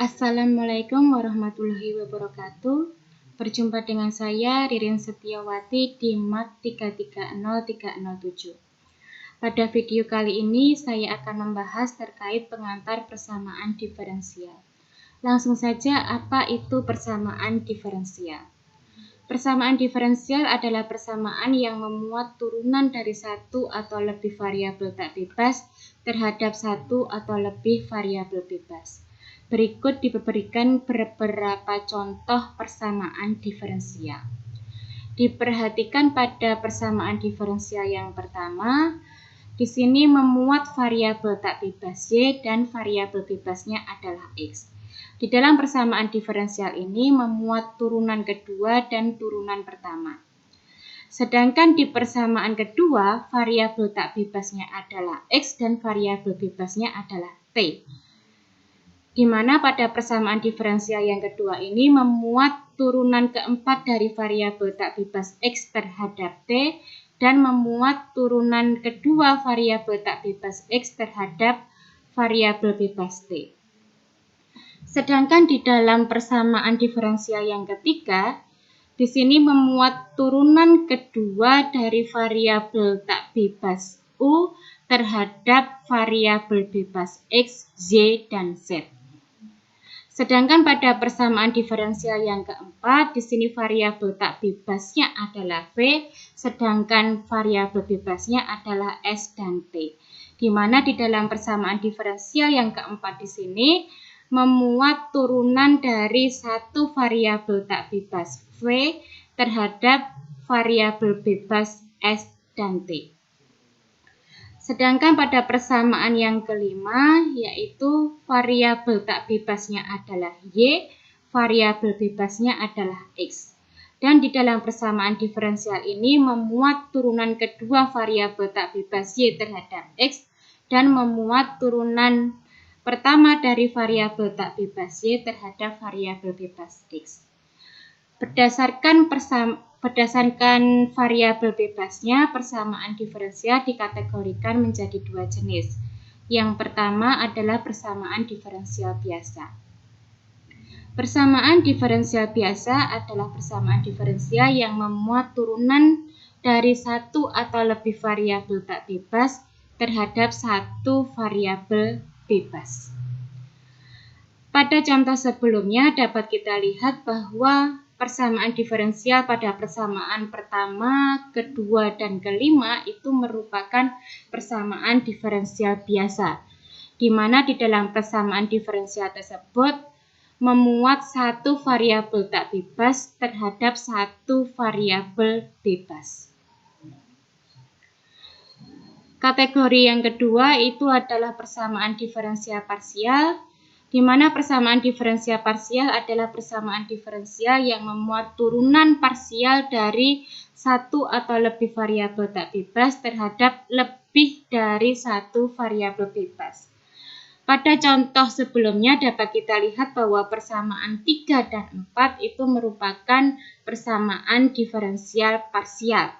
Assalamualaikum warahmatullahi wabarakatuh. Berjumpa dengan saya Ririn Setiawati di MAT 330307. Pada video kali ini saya akan membahas terkait pengantar persamaan diferensial. Langsung saja, apa itu persamaan diferensial? Persamaan diferensial adalah persamaan yang memuat turunan dari satu atau lebih variabel tak bebas terhadap satu atau lebih variabel bebas. Berikut diberikan beberapa contoh persamaan diferensial. Diperhatikan pada persamaan diferensial yang pertama, di sini memuat variabel tak bebas Y dan variabel bebasnya adalah X. Di dalam persamaan diferensial ini memuat turunan kedua dan turunan pertama. Sedangkan di persamaan kedua, variabel tak bebasnya adalah X dan variabel bebasnya adalah T. Di mana pada persamaan diferensial yang kedua ini memuat turunan keempat dari variabel tak bebas X terhadap T dan memuat turunan kedua variabel tak bebas X terhadap variabel bebas T. Sedangkan di dalam persamaan diferensial yang ketiga, di sini memuat turunan kedua dari variabel tak bebas U terhadap variabel bebas X, Y, dan Z. Sedangkan pada persamaan diferensial yang keempat, di sini variabel tak bebasnya adalah V, sedangkan variabel bebasnya adalah S dan T. Di mana di dalam persamaan diferensial yang keempat di sini memuat turunan dari satu variabel tak bebas V terhadap variabel bebas S dan T. Sedangkan pada persamaan yang kelima, yaitu variabel tak bebasnya adalah Y, variabel bebasnya adalah X. Dan di dalam persamaan diferensial ini memuat turunan kedua variabel tak bebas Y terhadap X dan memuat turunan pertama dari variabel tak bebas Y terhadap variabel bebas X. Berdasarkan variabel bebasnya, persamaan diferensial dikategorikan menjadi dua jenis. Yang pertama adalah persamaan diferensial biasa. Persamaan diferensial biasa adalah persamaan diferensial yang memuat turunan dari satu atau lebih variabel tak bebas terhadap satu variabel bebas. Pada contoh sebelumnya dapat kita lihat bahwa persamaan diferensial pada persamaan pertama, kedua, dan kelima itu merupakan persamaan diferensial biasa, di mana di dalam persamaan diferensial tersebut memuat satu variabel tak bebas terhadap satu variabel bebas. Kategori yang kedua itu adalah persamaan diferensial parsial, di mana persamaan diferensial parsial adalah persamaan diferensial yang memuat turunan parsial dari satu atau lebih variabel tak bebas terhadap lebih dari satu variabel bebas. Pada contoh sebelumnya dapat kita lihat bahwa persamaan 3 dan 4 itu merupakan persamaan diferensial parsial,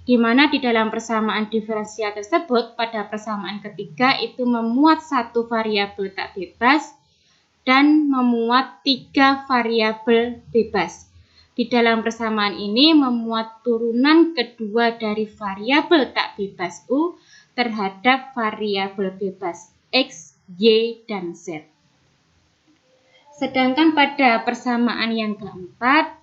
di mana di dalam persamaan diferensial tersebut pada persamaan ketiga itu memuat satu variabel tak bebas dan memuat 3 variabel bebas. Di dalam persamaan ini memuat turunan kedua dari variabel tak bebas U terhadap variabel bebas X, Y, dan Z. Sedangkan pada persamaan yang keempat,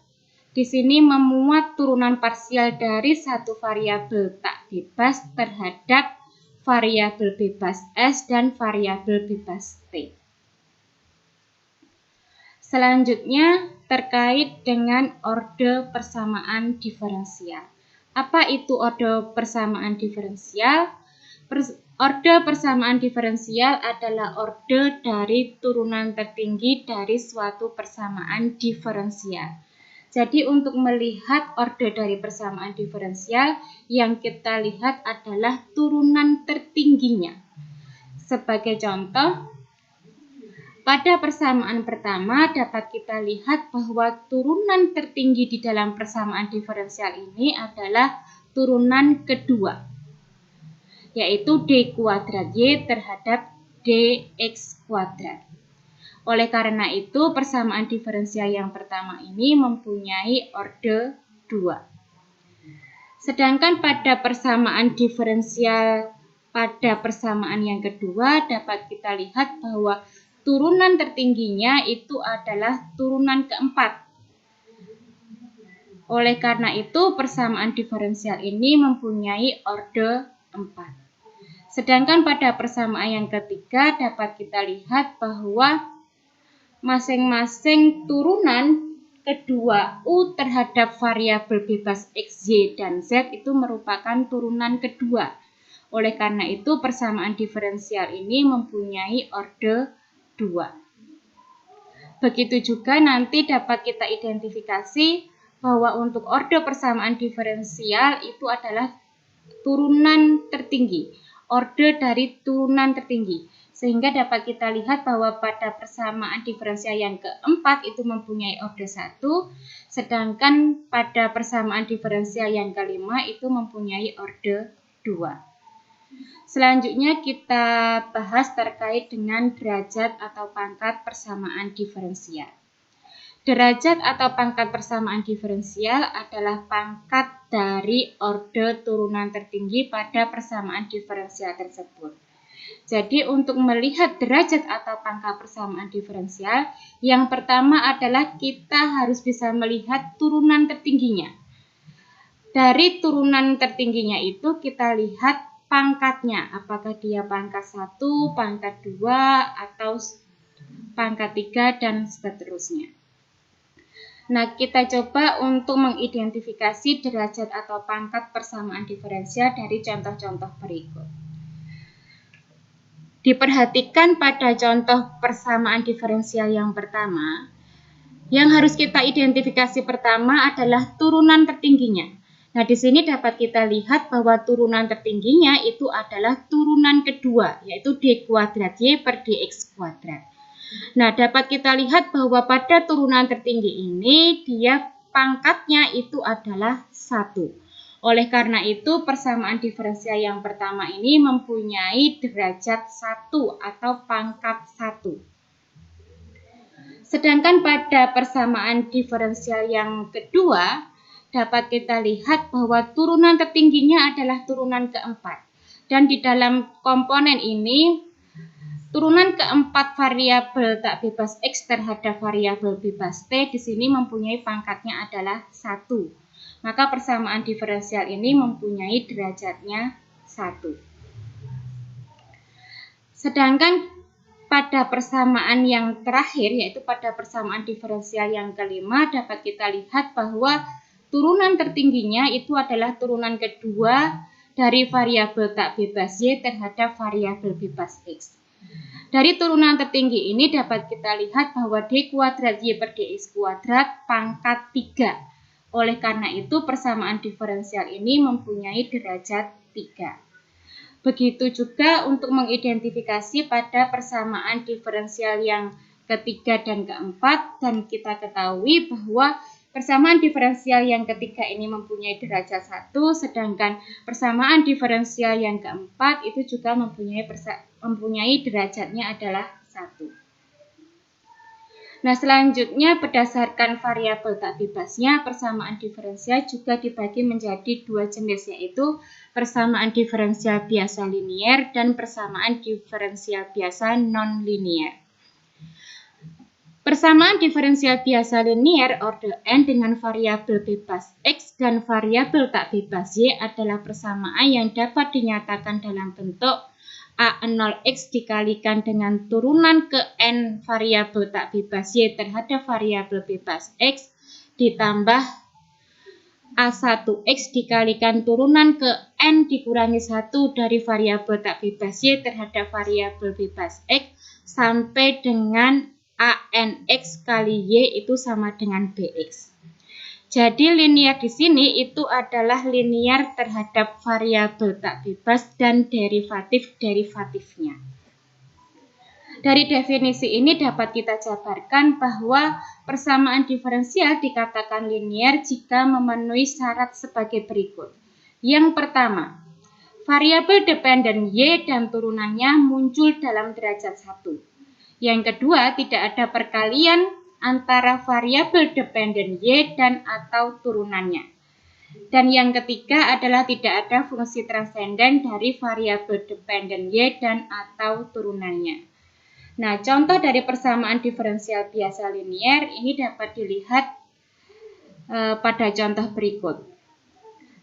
di sini memuat turunan parsial dari satu variabel tak bebas terhadap variabel bebas S dan variabel bebas T. Selanjutnya terkait dengan orde persamaan diferensial. Apa itu orde persamaan diferensial? Orde persamaan diferensial adalah orde dari turunan tertinggi dari suatu persamaan diferensial. Jadi untuk melihat orde dari persamaan diferensial, yang kita lihat adalah turunan tertingginya. Sebagai contoh, pada persamaan pertama dapat kita lihat bahwa turunan tertinggi di dalam persamaan diferensial ini adalah turunan kedua, yaitu D kuadrat Y terhadap DX kuadrat. Oleh karena itu, persamaan diferensial yang pertama ini mempunyai orde 2. Sedangkan pada persamaan diferensial pada persamaan yang kedua dapat kita lihat bahwa turunan tertingginya itu adalah turunan keempat. Oleh karena itu, persamaan diferensial ini mempunyai orde 4. Sedangkan pada persamaan yang ketiga dapat kita lihat bahwa masing-masing turunan kedua U terhadap variabel bebas X, Y, dan Z itu merupakan turunan kedua. Oleh karena itu, persamaan diferensial ini mempunyai orde 2. Begitu juga nanti dapat kita identifikasi bahwa untuk orde persamaan diferensial itu adalah turunan tertinggi, orde dari turunan tertinggi. Sehingga dapat kita lihat bahwa pada persamaan diferensial yang keempat itu mempunyai orde 1, sedangkan pada persamaan diferensial yang kelima itu mempunyai orde 2. Selanjutnya kita bahas terkait dengan derajat atau pangkat persamaan diferensial. Derajat atau pangkat persamaan diferensial adalah pangkat dari orde turunan tertinggi pada persamaan diferensial tersebut. Jadi untuk melihat derajat atau pangkat persamaan diferensial, yang pertama adalah kita harus bisa melihat turunan tertingginya. Dari turunan tertingginya itu kita lihat pangkatnya, apakah dia pangkat 1, pangkat 2, atau pangkat 3, dan seterusnya. Nah, kita coba untuk mengidentifikasi derajat atau pangkat persamaan diferensial dari contoh-contoh berikut. Diperhatikan pada contoh persamaan diferensial yang pertama, yang harus kita identifikasi pertama adalah turunan tertingginya. Nah, di sini dapat kita lihat bahwa turunan tertingginya itu adalah turunan kedua, yaitu d kuadrat y per dx kuadrat. Nah, dapat kita lihat bahwa pada turunan tertinggi ini, dia pangkatnya itu adalah 1. Oleh karena itu, persamaan diferensial yang pertama ini mempunyai derajat 1 atau pangkat 1. Sedangkan pada persamaan diferensial yang kedua, dapat kita lihat bahwa turunan tertingginya adalah turunan keempat. Dan di dalam komponen ini, turunan keempat variabel tak bebas X terhadap variabel bebas T di sini mempunyai pangkatnya adalah 1. Maka persamaan diferensial ini mempunyai derajatnya 1. Sedangkan pada persamaan yang terakhir, yaitu pada persamaan diferensial yang kelima, dapat kita lihat bahwa turunan tertingginya itu adalah turunan kedua dari variabel tak bebas Y terhadap variabel bebas X. Dari turunan tertinggi ini dapat kita lihat bahwa d kuadrat y per dx kuadrat pangkat 3. Oleh karena itu, persamaan diferensial ini mempunyai derajat 3. Begitu juga untuk mengidentifikasi pada persamaan diferensial yang ketiga dan keempat, dan kita ketahui bahwa persamaan diferensial yang ketiga ini mempunyai derajat 1, sedangkan persamaan diferensial yang keempat itu juga mempunyai derajatnya adalah 1. Nah, selanjutnya berdasarkan variabel tak bebasnya, persamaan diferensial juga dibagi menjadi 2 jenis, yaitu persamaan diferensial biasa linier dan persamaan diferensial biasa non-linier. Persamaan diferensial biasa linier orde n dengan variabel bebas X dan variabel tak bebas Y adalah persamaan yang dapat dinyatakan dalam bentuk A0X dikalikan dengan turunan ke N variabel tak bebas Y terhadap variabel bebas X ditambah A1X dikalikan turunan ke N dikurangi 1 dari variabel tak bebas Y terhadap variabel bebas X sampai dengan ANX kali Y itu sama dengan BX. Jadi linier di sini itu adalah linier terhadap variabel tak bebas dan derivatif-derivatifnya. Dari definisi ini dapat kita jabarkan bahwa persamaan diferensial dikatakan linier jika memenuhi syarat sebagai berikut. Yang pertama, variabel dependen Y dan turunannya muncul dalam derajat 1. Yang kedua, tidak ada perkalian antara variabel dependen Y dan atau turunannya. Dan yang ketiga adalah tidak ada fungsi transenden dari variabel dependen Y dan atau turunannya. Nah, contoh dari persamaan diferensial biasa linier ini dapat dilihat pada contoh berikut.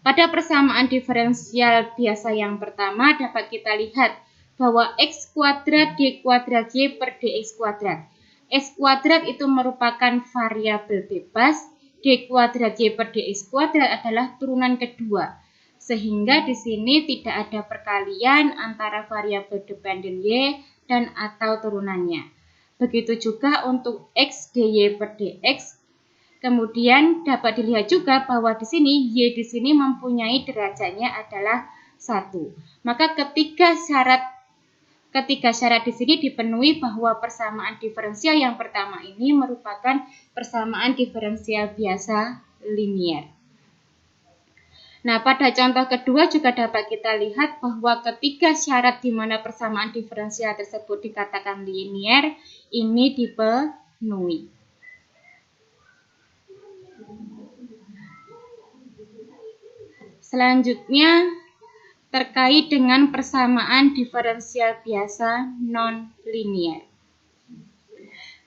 Pada persamaan diferensial biasa yang pertama dapat kita lihat bahwa x kuadrat d kuadrat y per dx kuadrat. X kuadrat itu merupakan variabel bebas, d kuadrat y per dx kuadrat adalah turunan kedua. Sehingga di sini tidak ada perkalian antara variabel dependen y dan atau turunannya. Begitu juga untuk x dy per dx. Kemudian dapat dilihat juga bahwa di sini y di sini mempunyai derajatnya adalah 1. Maka Ketiga syarat di sini dipenuhi bahwa persamaan diferensial yang pertama ini merupakan persamaan diferensial biasa linier. Nah, pada contoh kedua juga dapat kita lihat bahwa ketiga syarat di mana persamaan diferensial tersebut dikatakan linier ini dipenuhi. Selanjutnya terkait dengan persamaan diferensial biasa non-linier.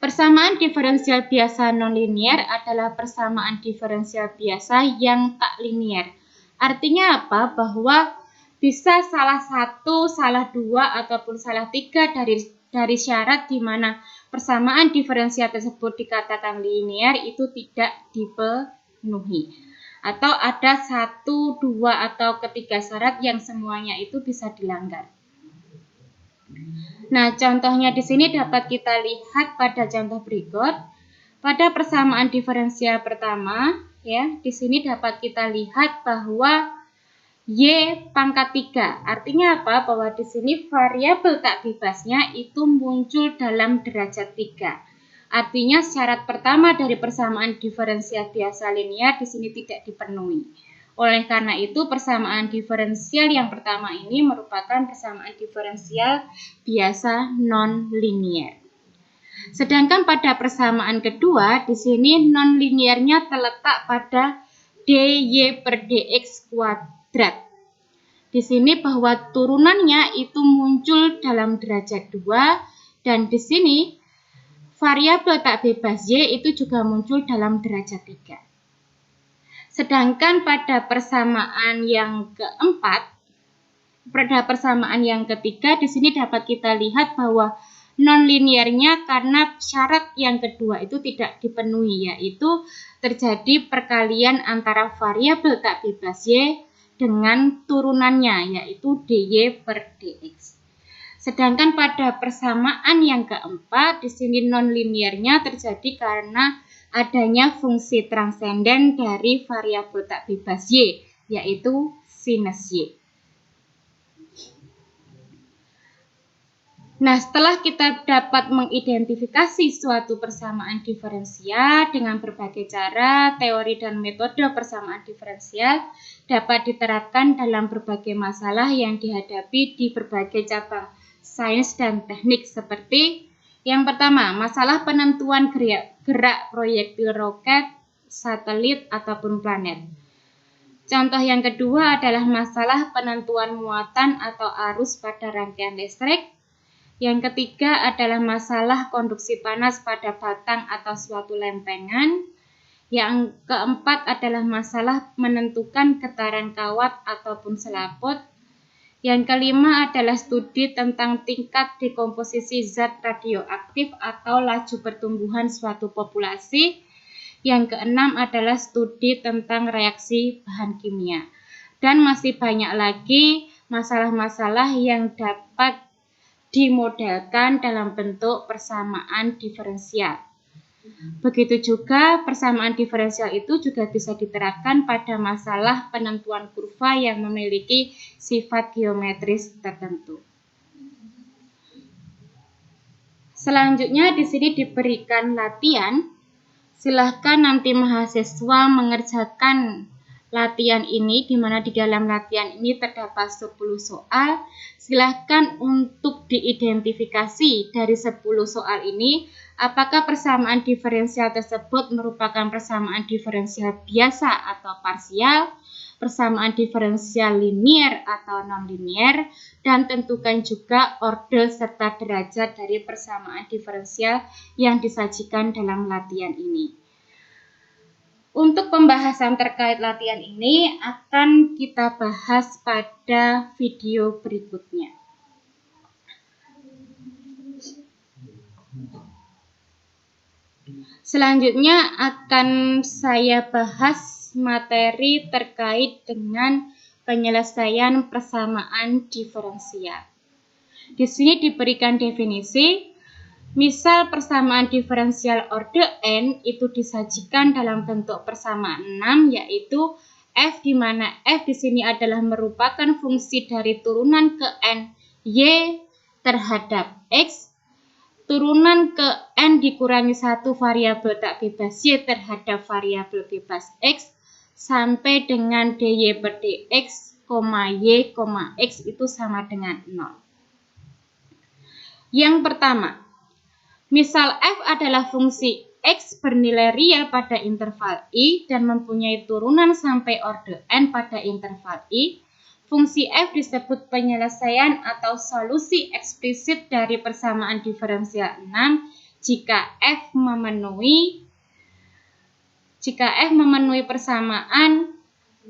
Persamaan diferensial biasa non-linier adalah persamaan diferensial biasa yang tak linier. Artinya apa? Bahwa bisa salah satu, salah dua, ataupun salah tiga dari syarat di mana persamaan diferensial tersebut dikatakan linier itu tidak dipenuhi. Atau ada satu, dua, atau ketiga syarat yang semuanya itu bisa dilanggar. Nah, contohnya di sini dapat kita lihat pada contoh berikut. Pada persamaan diferensial pertama, ya, di sini dapat kita lihat bahwa y pangkat 3. Artinya apa? Bahwa di sini variabel tak bebasnya itu muncul dalam derajat 3. Artinya syarat pertama dari persamaan diferensial biasa linier di sini tidak dipenuhi. Oleh karena itu persamaan diferensial yang pertama ini merupakan persamaan diferensial biasa non-linier. Sedangkan pada persamaan kedua di sini non-liniernya terletak pada dy per dx kuadrat. Di sini bahwa turunannya itu muncul dalam derajat 2 dan di sini variabel tak bebas y itu juga muncul dalam derajat 3. Sedangkan pada persamaan yang keempat, pada persamaan yang ketiga, di sini dapat kita lihat bahwa non-liniernya karena syarat yang kedua itu tidak dipenuhi, yaitu terjadi perkalian antara variabel tak bebas y dengan turunannya, yaitu dy per dx. Sedangkan pada persamaan yang keempat, di sini non-liniernya terjadi karena adanya fungsi transenden dari variabel tak bebas y, yaitu sinus y. Nah, setelah kita dapat mengidentifikasi suatu persamaan diferensial dengan berbagai cara, teori dan metode persamaan diferensial dapat diterapkan dalam berbagai masalah yang dihadapi di berbagai cabang sains dan teknik seperti yang pertama, masalah penentuan gerak proyektil roket, satelit, ataupun planet. Contoh yang kedua adalah masalah penentuan muatan atau arus pada rangkaian listrik. Yang ketiga adalah masalah konduksi panas pada batang atau suatu lempengan. Yang keempat adalah masalah menentukan getaran kawat ataupun selaput. Yang kelima adalah studi tentang tingkat dekomposisi zat radioaktif atau laju pertumbuhan suatu populasi. Yang keenam adalah studi tentang reaksi bahan kimia. Dan masih banyak lagi masalah-masalah yang dapat dimodelkan dalam bentuk persamaan diferensial. Begitu juga persamaan diferensial itu juga bisa diterapkan pada masalah penentuan kurva yang memiliki sifat geometris tertentu. Selanjutnya di sini diberikan latihan. Silahkan nanti mahasiswa mengerjakan latihan ini, di mana di dalam latihan ini terdapat 10 soal. Silahkan untuk diidentifikasi dari 10 soal ini, apakah persamaan diferensial tersebut merupakan persamaan diferensial biasa atau parsial, persamaan diferensial linier atau non-linier, dan tentukan juga order serta derajat dari persamaan diferensial yang disajikan dalam latihan ini. Untuk pembahasan terkait latihan ini akan kita bahas pada video berikutnya. Selanjutnya akan saya bahas materi terkait dengan penyelesaian persamaan diferensial. Di sini diberikan definisi. Misal persamaan diferensial order n itu disajikan dalam bentuk persamaan 6, yaitu f, di mana f di sini adalah merupakan fungsi dari turunan ke n y terhadap x, turunan ke n dikurangi 1 variabel tak bebas y terhadap variabel bebas x, sampai dengan dy per dx, y, x itu sama dengan 0. Yang pertama, misal f adalah fungsi x bernilai real pada interval i dan mempunyai turunan sampai order n pada interval i. Fungsi f disebut penyelesaian atau solusi eksplisit dari persamaan diferensial 6 jika f memenuhi persamaan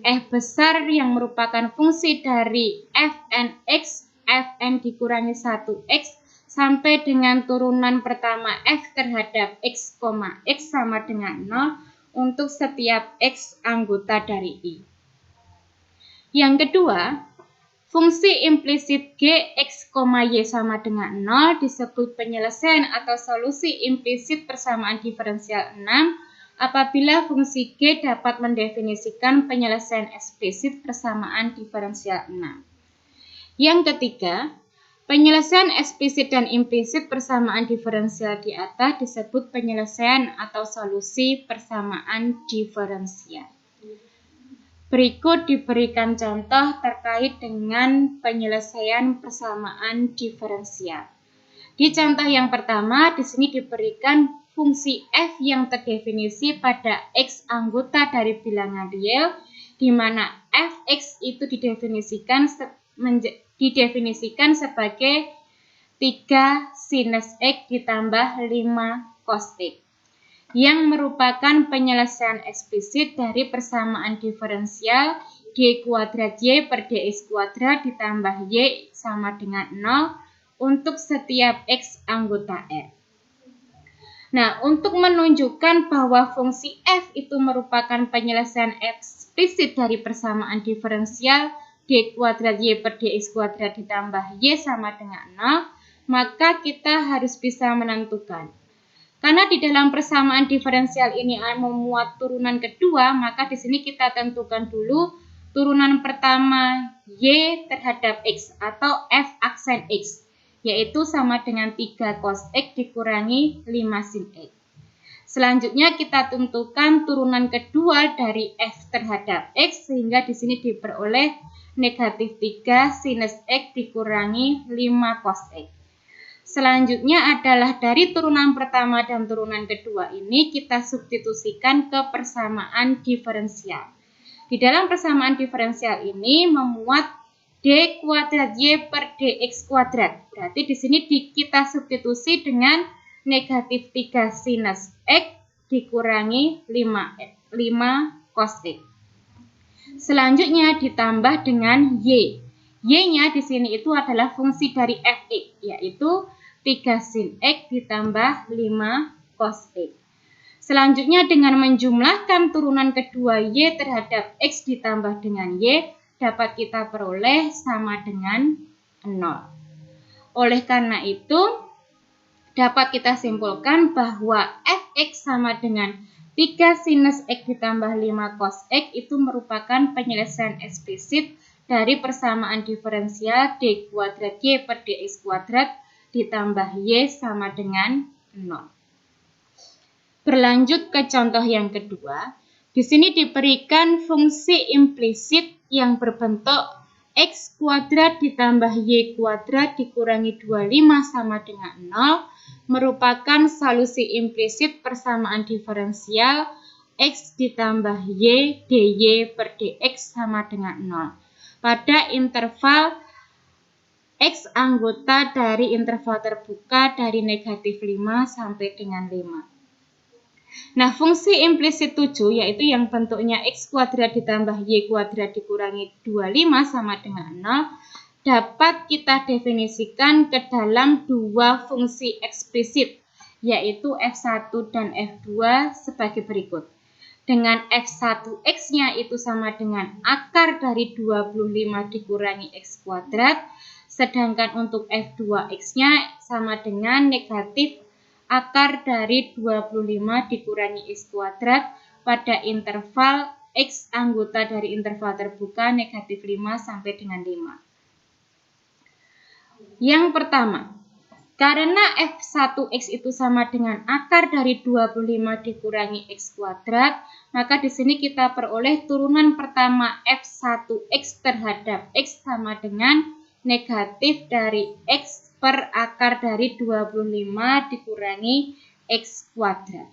f besar yang merupakan fungsi dari fnx, fn dikurangi 1x, sampai dengan turunan pertama f terhadap x, x sama dengan 0 untuk setiap x anggota dari i. Yang kedua, fungsi implisit g, x, y sama dengan 0 disebut penyelesaian atau solusi implisit persamaan diferensial 6 apabila fungsi g dapat mendefinisikan penyelesaian eksplisit persamaan diferensial 6. Yang ketiga, penyelesaian eksplisit dan implisit persamaan diferensial di atas disebut penyelesaian atau solusi persamaan diferensial. Berikut diberikan contoh terkait dengan penyelesaian persamaan diferensial. Di contoh yang pertama, di sini diberikan fungsi f yang terdefinisi pada x anggota dari bilangan real, di mana fx itu didefinisikan sebagai 3 sinus x ditambah 5 cos x, yang merupakan penyelesaian eksplisit dari persamaan diferensial d kuadrat y per dx kuadrat ditambah y sama dengan 0 untuk setiap x anggota R. Nah, untuk menunjukkan bahwa fungsi f itu merupakan penyelesaian eksplisit dari persamaan diferensial d kuadrat y per dx kuadrat ditambah y sama dengan 0, maka kita harus bisa menentukan. Karena di dalam persamaan diferensial ini memuat turunan kedua, maka di sini kita tentukan dulu turunan pertama y terhadap x atau f aksen x, yaitu sama dengan 3 cos x dikurangi 5 sin x. Selanjutnya kita tentukan turunan kedua dari f terhadap x, sehingga di sini diperoleh negatif 3 sinus x dikurangi 5 cos x. Selanjutnya adalah dari turunan pertama dan turunan kedua ini kita substitusikan ke persamaan diferensial. Di dalam persamaan diferensial ini memuat d kuadrat y per dx kuadrat. Berarti di sini kita substitusi dengan negatif 3 sinus x dikurangi 5 cos x. Selanjutnya ditambah dengan y. Y-nya di sini itu adalah fungsi dari fx, yaitu 3 sin x ditambah 5 cos x. Selanjutnya dengan menjumlahkan turunan kedua y terhadap x ditambah dengan y, dapat kita peroleh sama dengan 0. Oleh karena itu, dapat kita simpulkan bahwa fx sama dengan 3 sinus x ditambah 5 cos x itu merupakan penyelesaian eksplisit dari persamaan diferensial d kuadrat y per dx kuadrat ditambah y sama dengan 0. Berlanjut ke contoh yang kedua, Di sini diberikan fungsi implisit yang berbentuk X kuadrat ditambah Y kuadrat dikurangi 25 sama dengan 0 merupakan solusi implisit persamaan diferensial X ditambah Y dy per dx sama dengan 0 pada interval X anggota dari interval terbuka dari negatif 5 sampai dengan 5. Nah, fungsi implisit 7 yaitu yang bentuknya X kuadrat ditambah Y kuadrat dikurangi 25 sama dengan 0 dapat kita definisikan ke dalam dua fungsi eksplisit yaitu F1 dan F2 sebagai berikut. Dengan F1X-nya itu sama dengan akar dari 25 dikurangi X kuadrat, sedangkan untuk F2X-nya sama dengan negatif akar dari 25 dikurangi X kuadrat pada interval X anggota dari interval terbuka negatif 5 sampai dengan 5. Yang pertama, karena F1X itu sama dengan akar dari 25 dikurangi X kuadrat, maka di sini kita peroleh turunan pertama F1X terhadap X sama dengan negatif dari X per akar dari 25 dikurangi X kuadrat.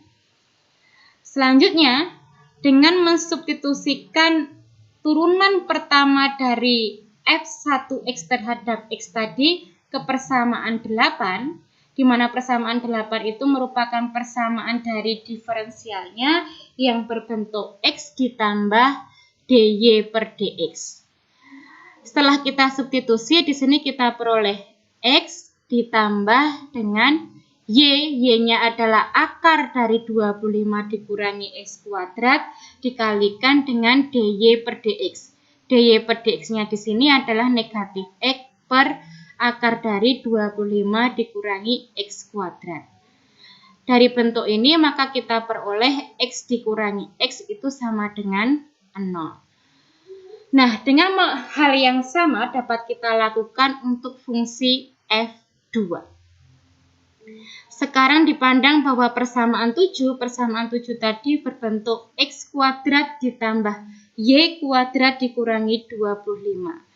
Selanjutnya, dengan mensubstitusikan turunan pertama dari F1X terhadap X tadi ke persamaan 8, di mana persamaan 8 itu merupakan persamaan dari diferensialnya yang berbentuk X ditambah dy per dx. Setelah kita substitusi, di sini kita peroleh X ditambah dengan Y-nya adalah akar dari 25 dikurangi X kuadrat dikalikan dengan dy per dx. dy per dx-nya di sini adalah negatif X per akar dari 25 dikurangi X kuadrat. Dari bentuk ini maka kita peroleh X dikurangi X itu sama dengan 0. Nah, dengan hal yang sama dapat kita lakukan untuk fungsi F2. Sekarang dipandang bahwa persamaan 7 tadi berbentuk X kuadrat ditambah Y kuadrat dikurangi 25.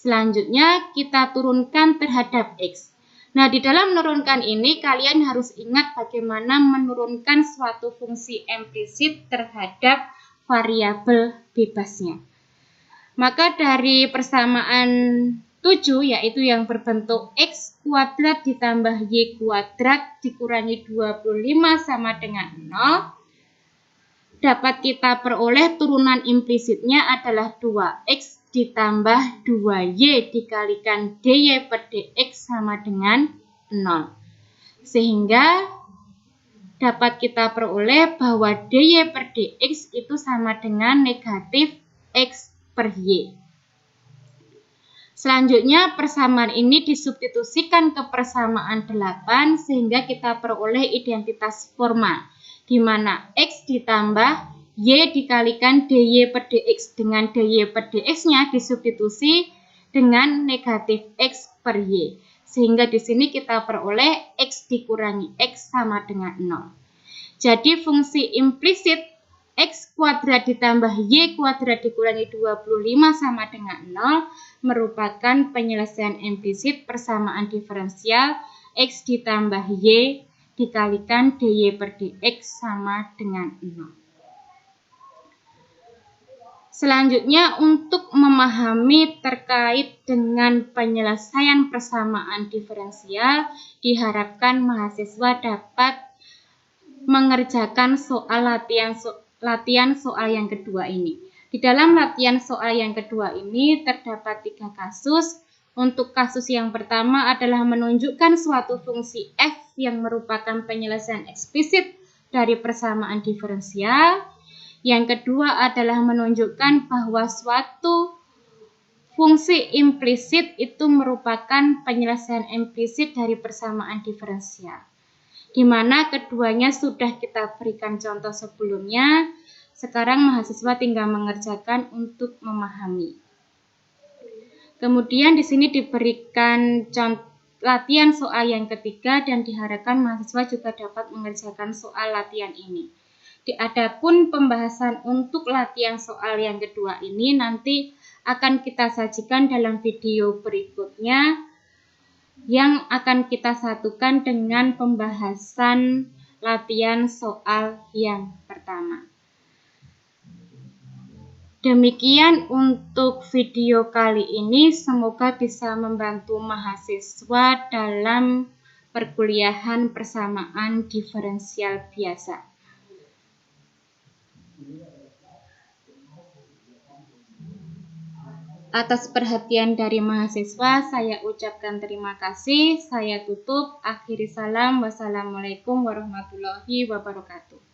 Selanjutnya kita turunkan terhadap X. Nah, di dalam menurunkan ini kalian harus ingat bagaimana menurunkan suatu fungsi implisit terhadap variabel bebasnya. Maka dari persamaan 7 yaitu yang berbentuk X kuadrat ditambah Y kuadrat dikurangi 25 sama dengan 0 dapat kita peroleh turunan implisitnya adalah 2X ditambah 2Y dikalikan dy per dx sama dengan 0. Sehingga dapat kita peroleh bahwa dy per dx itu sama dengan negatif X per Y. Selanjutnya persamaan ini disubstitusikan ke persamaan 8 sehingga kita peroleh identitas formal di mana X ditambah Y dikalikan dy per dx dengan dy per dx-nya disubstitusi dengan negatif X per Y. Sehingga di sini kita peroleh X dikurangi X sama dengan 0. Jadi fungsi implisit X kuadrat ditambah Y kuadrat dikurangi 25 sama dengan 0 merupakan penyelesaian implisit persamaan diferensial X ditambah Y dikalikan dy per dx sama dengan 0. Selanjutnya untuk memahami terkait dengan penyelesaian persamaan diferensial diharapkan mahasiswa dapat mengerjakan latihan soal yang kedua ini. Di dalam latihan soal yang kedua ini terdapat 3 kasus. Untuk kasus yang pertama adalah menunjukkan suatu fungsi f yang merupakan penyelesaian eksplisit dari persamaan diferensial. Yang kedua adalah menunjukkan bahwa suatu fungsi implisit itu merupakan penyelesaian implisit dari persamaan diferensial. Di mana keduanya sudah kita berikan contoh sebelumnya. Sekarang mahasiswa tinggal mengerjakan untuk memahami. Kemudian di sini diberikan latihan soal yang ketiga dan diharapkan mahasiswa juga dapat mengerjakan soal latihan ini. Adapun pembahasan untuk latihan soal yang kedua ini nanti akan kita sajikan dalam video berikutnya yang akan kita satukan dengan pembahasan latihan soal yang pertama. Demikian untuk video kali ini, semoga bisa membantu mahasiswa dalam perkuliahan persamaan diferensial biasa. Atas perhatian dari mahasiswa, saya ucapkan terima kasih. Saya tutup. Akhiri salam. Wassalamualaikum warahmatullahi wabarakatuh.